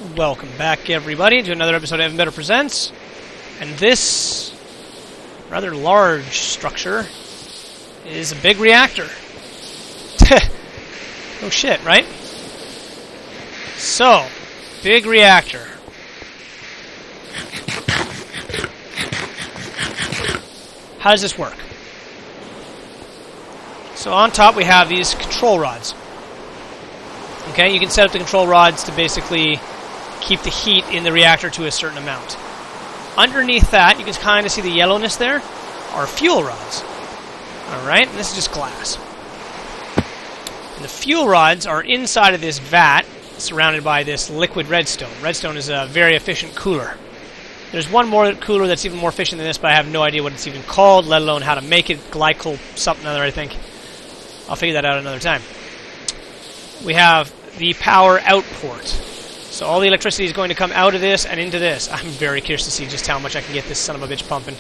Welcome back, everybody, to another episode of Better Presents. And this rather large structure is a big reactor. No shit, right? So, big reactor. How does this work? So on top we have these control rods. Okay, you can set up the control rods to basically keep the heat in the reactor to a certain amount. Underneath that, you can kind of see the yellowness there, are fuel rods. Alright, and this is just glass. And the fuel rods are inside of this vat, surrounded by this liquid redstone. Redstone is a very efficient cooler. There's one more cooler that's even more efficient than this, but I have no idea what it's even called, let alone how to make it. Glycol something other, I think. I'll figure that out another time. We have the power out port. So all the electricity is going to come out of this and into this. I'm very curious to see just how much I can get this son of a bitch pumping.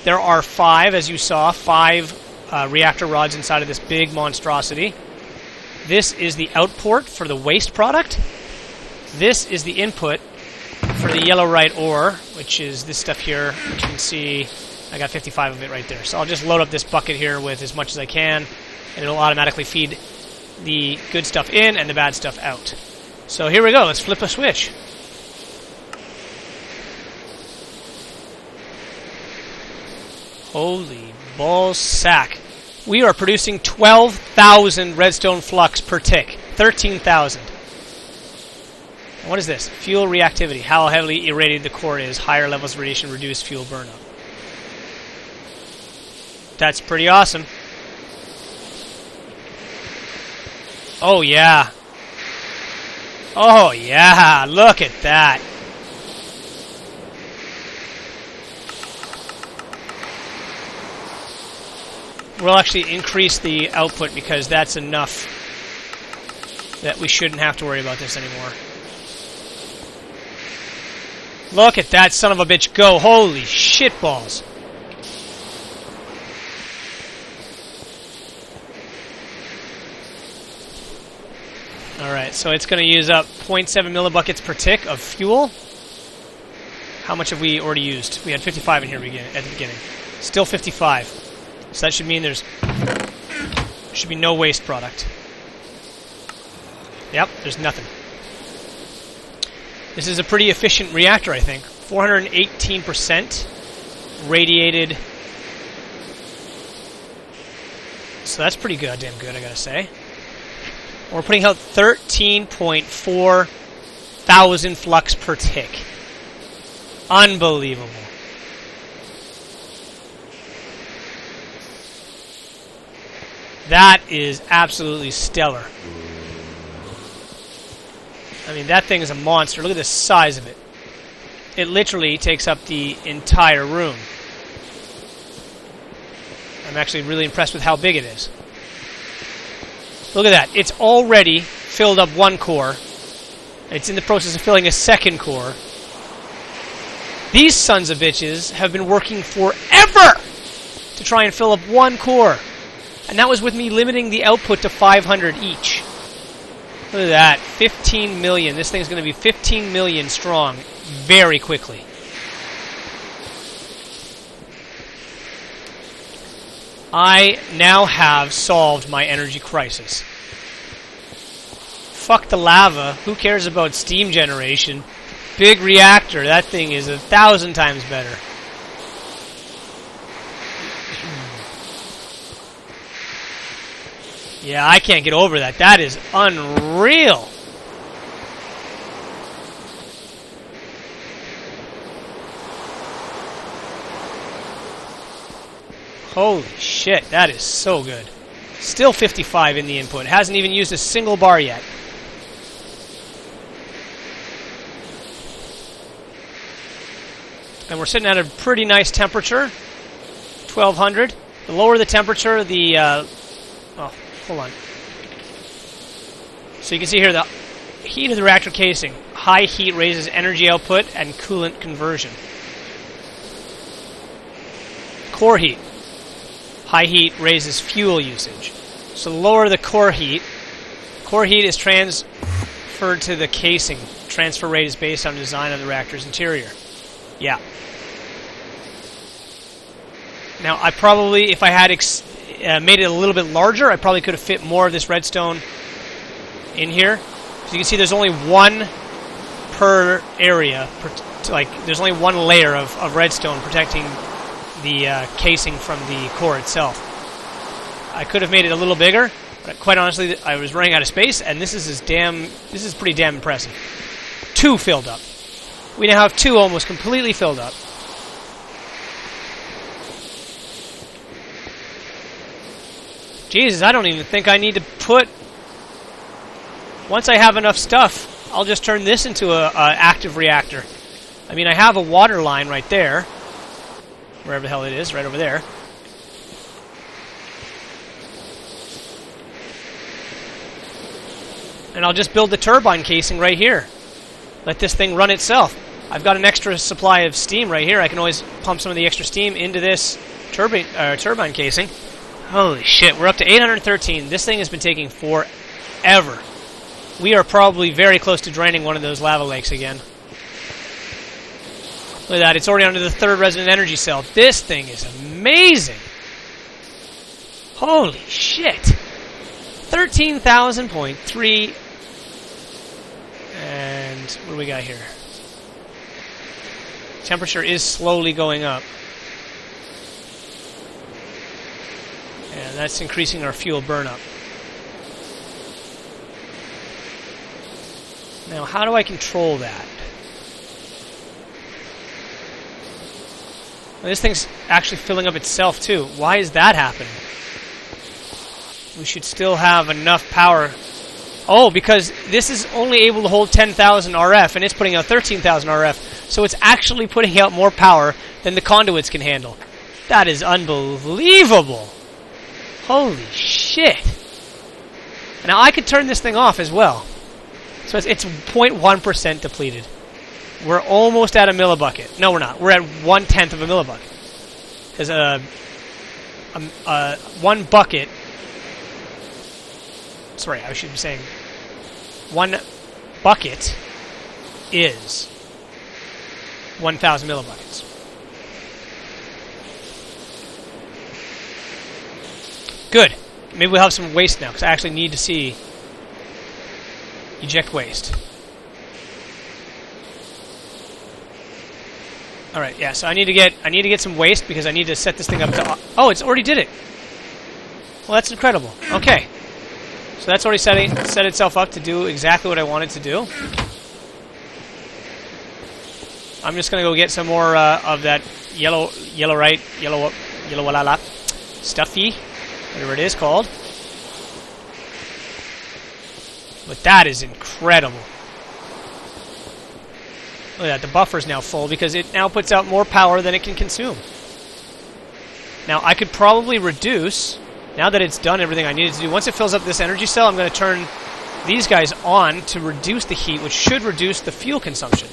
There are five, as you saw, five reactor rods inside of this big monstrosity. This is the output for the waste product. This is the input for the yellow-right ore, which is this stuff here, which you can see I got 55 of it right there. So I'll just load up this bucket here with as much as I can, and it'll automatically feed the good stuff in and the bad stuff out. So here we go, let's flip a switch. Holy ball sack. We are producing 12,000 redstone flux per tick. 13,000. What is this? Fuel reactivity. How heavily irradiated the core is. Higher levels of radiation reduce fuel burnup. That's pretty awesome. Oh yeah. Oh yeah, look at that. We'll actually increase the output because that's enough that we shouldn't have to worry about this anymore. Look at that son of a bitch go. Holy shitballs. Alright, so it's going to use up 0.7 millibuckets per tick of fuel. How much have we already used? We had 55 in here at the beginning. Still 55. So that should mean there should be no waste product. Yep, there's nothing. This is a pretty efficient reactor, I think. 418% radiated. So that's pretty goddamn good, I gotta say. We're putting out 13.4 thousand flux per tick. Unbelievable. That is absolutely stellar. I mean, that thing is a monster. Look at the size of it. It literally takes up the entire room. I'm actually really impressed with how big it is. Look at that. It's already filled up one core. It's in the process of filling a second core. These sons of bitches have been working forever to try and fill up one core. And that was with me limiting the output to 500 each. Look at that. 15 million. This thing's going to be 15 million strong very quickly. I now have solved my energy crisis. Fuck the lava. Who cares about steam generation? Big reactor. That thing is 1,000 times better. Yeah, I can't get over that. That is unreal. Holy shit, that is so good. Still 55 in the input. Hasn't even used a single bar yet. And we're sitting at a pretty nice temperature. 1200. The lower the temperature, the... oh, hold on. So you can see here the heat of the reactor casing. High heat raises energy output and coolant conversion. Core heat. High heat raises fuel usage. So the lower the core heat is referred to the casing. Transfer rate is based on design of the reactor's interior. Yeah. Now, I probably, if I had made it a little bit larger, I probably could have fit more of this redstone in here. So you can see there's only one per area. There's only one layer of redstone protecting the casing from the core itself. I could have made it a little bigger, but quite honestly, I was running out of space, and this is pretty damn impressive. 2 filled up. We now have 2 almost completely filled up. Jesus, I don't even think I need to put... Once I have enough stuff, I'll just turn this into a active reactor. I mean, I have a water line right there. Wherever the hell it is, right over there. And I'll just build the turbine casing right here. Let this thing run itself. I've got an extra supply of steam right here. I can always pump some of the extra steam into this turbine casing. Holy shit, we're up to 813. This thing has been taking forever. We are probably very close to draining one of those lava lakes again. Look at that, it's already under the 3rd resonant energy cell. This thing is amazing. Holy shit. 13,000.3. And what do we got here? Temperature is slowly going up. And that's increasing our fuel burnup. Now, how do I control that? Well, this thing's actually filling up itself, too. Why is that happening? We should still have enough power. Oh, because this is only able to hold 10,000 RF, and it's putting out 13,000 RF. So it's actually putting out more power than the conduits can handle. That is unbelievable. Holy shit. Now, I could turn this thing off as well. So it's 0.1% depleted. We're almost at a millibucket. No, we're not. We're at 1/10 of a millibucket. Because 1 bucket... Sorry, I should be saying 1 bucket is 1,000 millibuckets. Good. Maybe we'll have some waste now, because I actually need to see eject waste. All right, yeah. So I need to get some waste because I need to set this thing up to. Oh, it's already did it. Well, that's incredible. Okay. So that's already set itself up to do exactly what I wanted to do. I'm just going to go get some more of that yellow stuffy, whatever it is called. But that is incredible. Look at that, the buffer's now full because it now puts out more power than it can consume. Now, I could probably reduce... Now that it's done everything I needed to do, once it fills up this energy cell, I'm going to turn these guys on to reduce the heat, which should reduce the fuel consumption.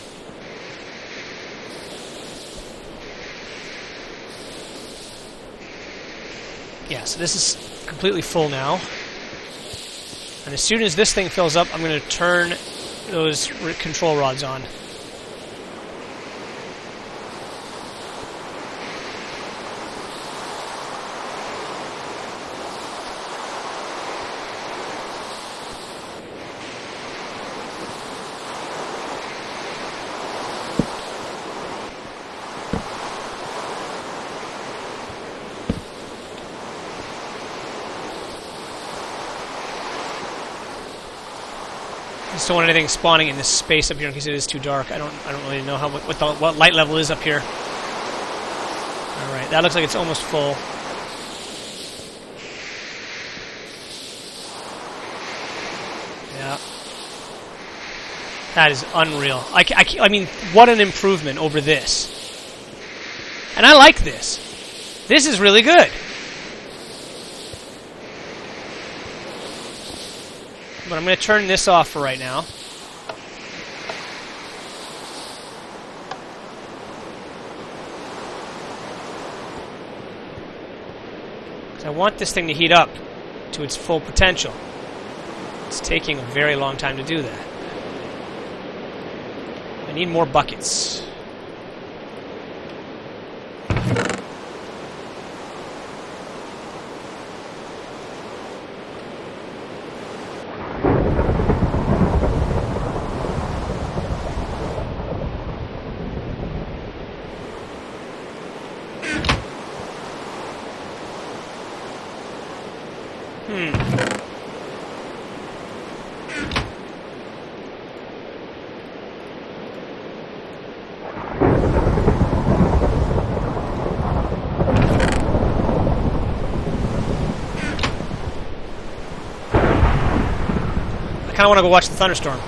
Yeah, so this is completely full now. And as soon as this thing fills up, I'm going to turn those control rods on. I just don't want anything spawning in this space up here in case it is too dark. I don't really know what light level is up here. All right, that looks like it's almost full. Yeah, that is unreal. I mean, what an improvement over this. And I like this. This is really good. But I'm going to turn this off for right now. Because I want this thing to heat up to its full potential. It's taking a very long time to do that. I need more buckets. I kind of want to go watch the thunderstorm.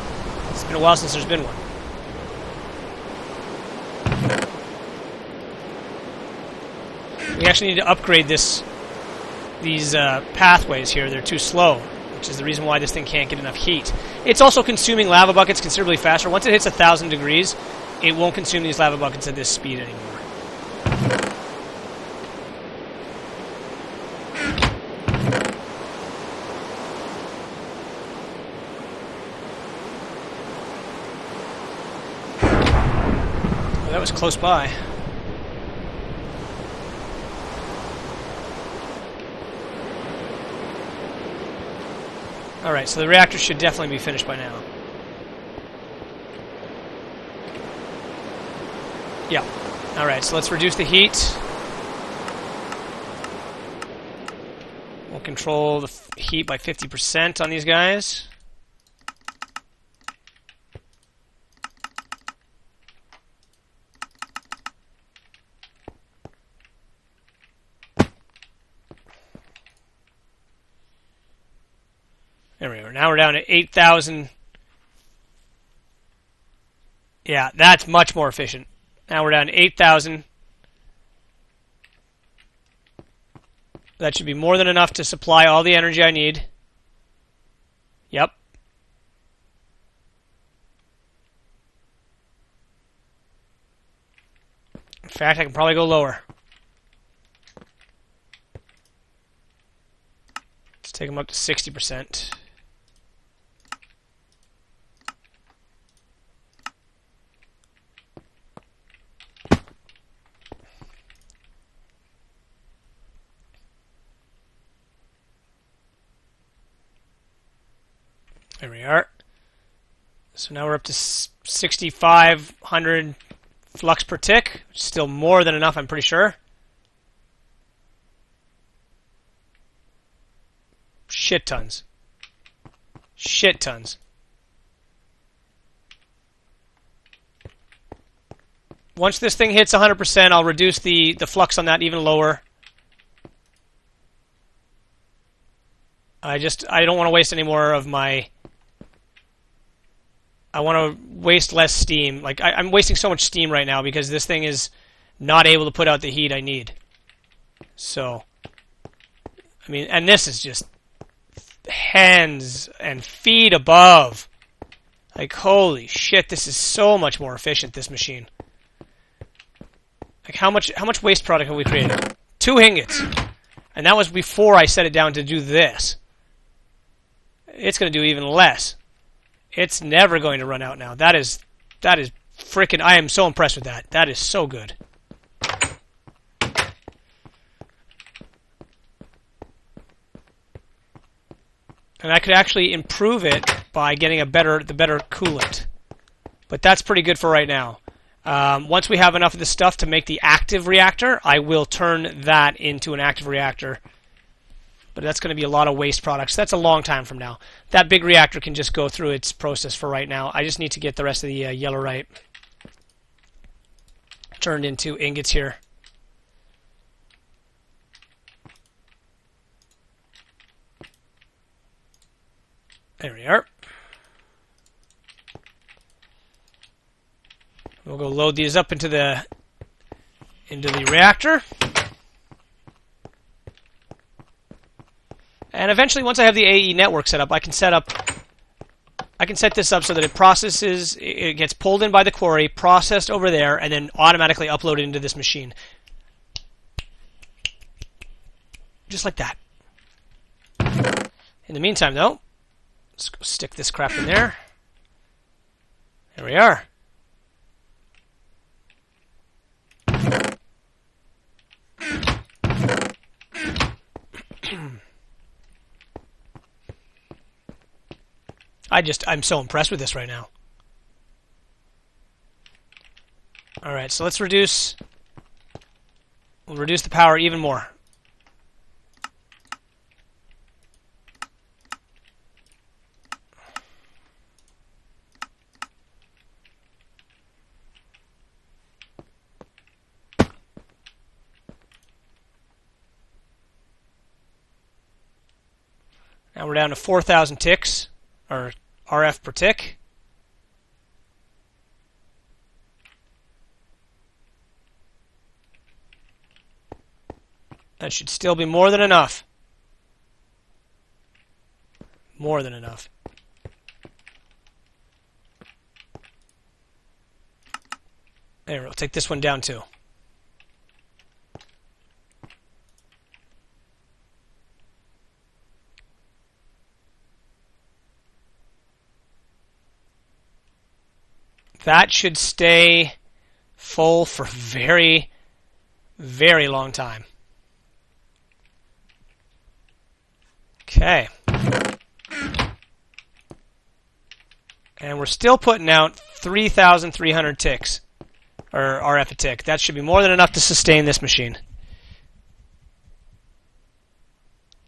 It's been a while since there's been one. We actually need to upgrade these pathways here. They're too slow, which is the reason why this thing can't get enough heat. It's also consuming lava buckets considerably faster. Once it hits 1,000 degrees, it won't consume these lava buckets at this speed anymore. Well, that was close by. Alright, so the reactor should definitely be finished by now. Yeah. Alright, so let's reduce the heat. We'll control the heat by 50% on these guys. There we go. Now we're down to 8,000. Yeah, that's much more efficient. Now we're down to 8,000. That should be more than enough to supply all the energy I need. Yep. In fact, I can probably go lower. Let's take them up to 60%. There we are. So now we're up to 6,500 flux per tick. Still more than enough, I'm pretty sure. Shit tons. Shit tons. Once this thing hits 100%, I'll reduce the flux on that even lower. I don't want to waste any more of my... I want to waste less steam. Like, I'm wasting so much steam right now because this thing is not able to put out the heat I need. So, I mean, and this is just hands and feet above. Like, holy shit, this is so much more efficient, this machine. Like, how much waste product have we created? 2 ingots. And that was before I set it down to do this. It's going to do even less. It's never going to run out now. That is freaking... I am so impressed with that. That is so good. And I could actually improve it by getting the better coolant. But that's pretty good for right now. Once we have enough of this stuff to make the active reactor, I will turn that into an active reactor. But that's going to be a lot of waste products. That's a long time from now. That big reactor can just go through its process for right now. I just need to get the rest of the yellowite turned into ingots here. There we are. We'll go load these up into the reactor. And eventually, once I have the AE network set up, I can set this up so that it processes, it gets pulled in by the quarry, processed over there, and then automatically uploaded into this machine. Just like that. In the meantime, though, let's go stick this crap in there. There we are. I'm so impressed with this right now. All right, so let's reduce. We'll reduce the power even more. Now we're down to 4,000 ticks, or RF per tick. That should still be more than enough. More than enough. There, we'll take this one down too. That should stay full for very, very long time. Okay. And we're still putting out 3,300 ticks, or RF a tick. That should be more than enough to sustain this machine.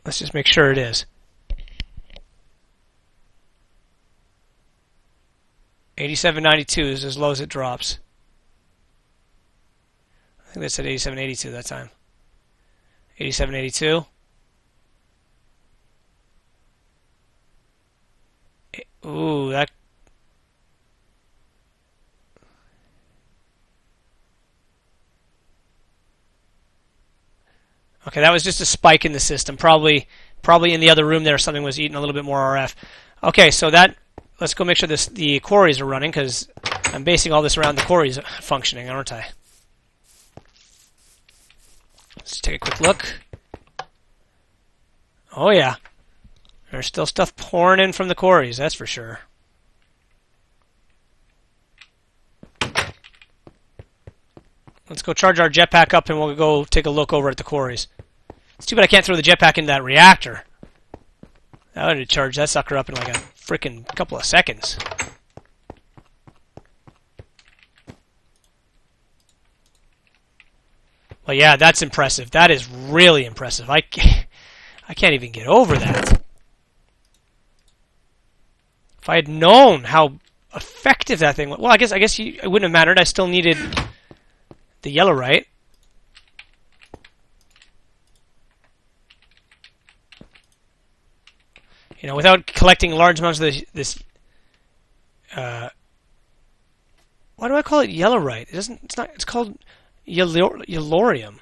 Let's just make sure it is. 8792 is as low as it drops. I think they said 8782 that time. 8782. Ooh, that. Okay, that was just a spike in the system. Probably in the other room there, something was eating a little bit more RF. Okay, so that. Let's go make sure the quarries are running, because I'm basing all this around the quarries functioning, aren't I? Let's take a quick look. Oh yeah, there's still stuff pouring in from the quarries, that's for sure. Let's go charge our jetpack up and we'll go take a look over at the quarries. It's too bad I can't throw the jetpack into that reactor. That would have charged that sucker up in like a freaking couple of seconds. Well, yeah, that's impressive. That is really impressive. I can't even get over that. If I had known how effective that thing was, well, I guess it wouldn't have mattered. I still needed the yellow right. You know, without collecting large amounts of this, why do I call it yellowite? It doesn't. It's not. It's called yellorium.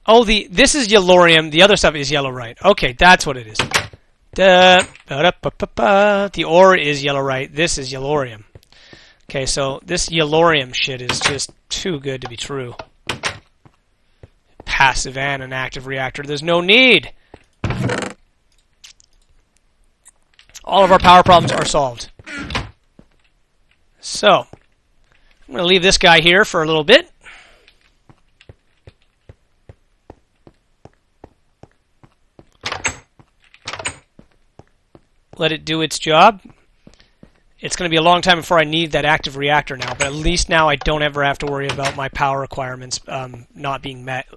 Oh, this is yellorium. The other stuff is yellowite. Okay, that's what it is. The ore is yellowite. This is yellorium. Okay, so this yellorium shit is just too good to be true. Passive and an active reactor. There's no need. All of our power problems are solved. So, I'm going to leave this guy here for a little bit. Let it do its job. It's going to be a long time before I need that active reactor now, but at least now I don't ever have to worry about my power requirements not being met.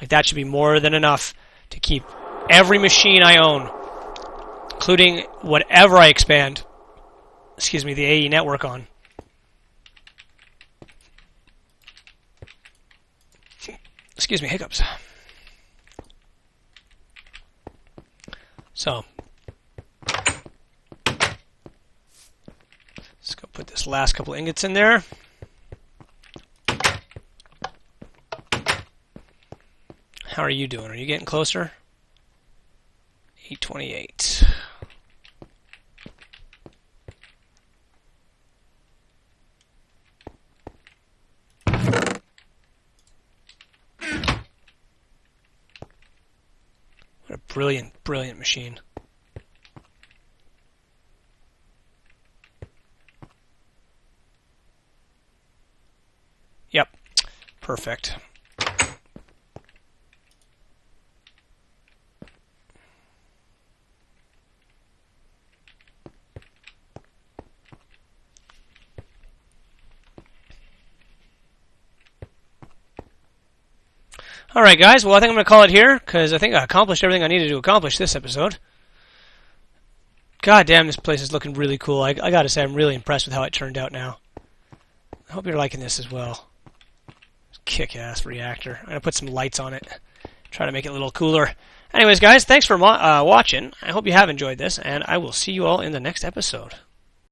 Like, that should be more than enough to keep every machine I own, including whatever I expand, the AE network on. Excuse me, hiccups. So, let's go put this last couple ingots in there. How are you doing? Are you getting closer? 828. What a brilliant, brilliant machine. Yep, perfect. Alright guys, well I think I'm going to call it here, because I think I accomplished everything I needed to accomplish this episode. God damn, this place is looking really cool. I gotta say, I'm really impressed with how it turned out now. I hope you're liking this as well. Kick-ass reactor. I'm going to put some lights on it. Try to make it a little cooler. Anyways guys, thanks for watching. I hope you have enjoyed this, and I will see you all in the next episode.